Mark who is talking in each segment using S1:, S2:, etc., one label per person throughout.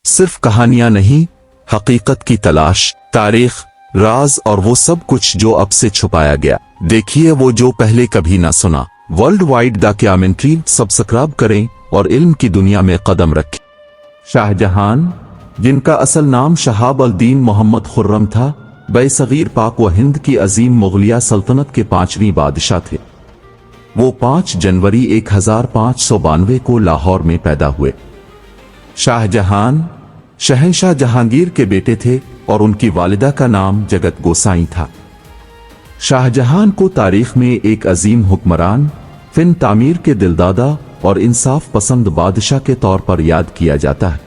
S1: صرف کہانیاں نہیں، حقیقت کی تلاش، تاریخ، راز اور وہ سب کچھ جو اب سے چھپایا گیا۔ دیکھیے وہ جو پہلے کبھی نہ سنا۔ ورلڈ وائڈ ڈاکیومنٹری سبسکرائب کریں اور علم کی دنیا میں قدم رکھیں۔ شاہ جہان، جن کا اصل نام شہاب الدین محمد خرم تھا، برصغیر پاک و ہند کی عظیم مغلیہ سلطنت کے 5ویں بادشاہ تھے۔ وہ 5 جنوری 1592 کو لاہور میں پیدا ہوئے۔ شاہ جہان شہنشاہ جہانگیر کے بیٹے تھے اور ان کی والدہ کا نام جگت گوسائیں تھا۔ شاہ جہان کو تاریخ میں ایک عظیم حکمران، فن تعمیر کے دلدادہ اور انصاف پسند بادشاہ کے طور پر یاد کیا جاتا ہے۔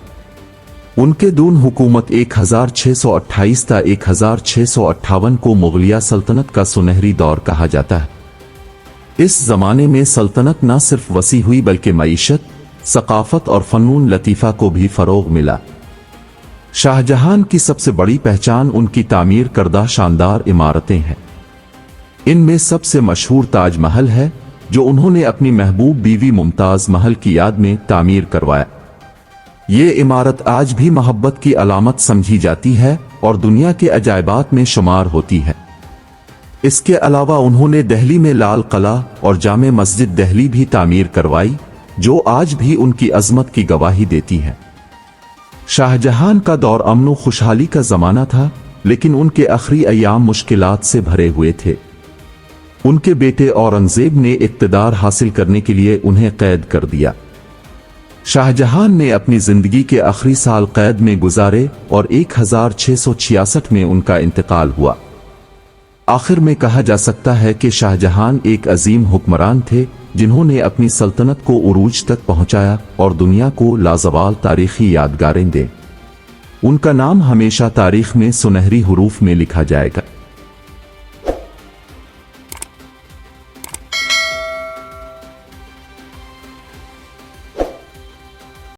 S1: ان کے دون حکومت 1628 تا 1658 کو مغلیہ سلطنت کا سنہری دور کہا جاتا ہے۔ اس زمانے میں سلطنت نہ صرف وسیع ہوئی بلکہ معیشت، ثقافت اور فنون لطیفہ کو بھی فروغ ملا۔ شاہ جہان کی سب سے بڑی پہچان ان کی تعمیر کردہ شاندار عمارتیں ہیں۔ ان میں سب سے مشہور تاج محل ہے، جو انہوں نے اپنی محبوب بیوی ممتاز محل کی یاد میں تعمیر کروایا۔ یہ عمارت آج بھی محبت کی علامت سمجھی جاتی ہے اور دنیا کے عجائبات میں شمار ہوتی ہے۔ اس کے علاوہ انہوں نے دہلی میں لال قلعہ اور جامع مسجد دہلی بھی تعمیر کروائی، جو آج بھی ان کی عظمت کی گواہی دیتی ہے۔ شاہ جہان کا دور امن و خوشحالی کا زمانہ تھا، لیکن ان کے آخری ایام مشکلات سے بھرے ہوئے تھے۔ ان کے بیٹے اورنگزیب نے اقتدار حاصل کرنے کے لیے انہیں قید کر دیا۔ شاہ جہان نے اپنی زندگی کے آخری سال قید میں گزارے اور 1666 میں ان کا انتقال ہوا۔ آخر میں کہا جا سکتا ہے کہ شاہ جہان ایک عظیم حکمران تھے، جنہوں نے اپنی سلطنت کو عروج تک پہنچایا اور دنیا کو لازوال تاریخی یادگاریں دیں۔ ان کا نام ہمیشہ تاریخ میں سنہری حروف میں لکھا جائے گا۔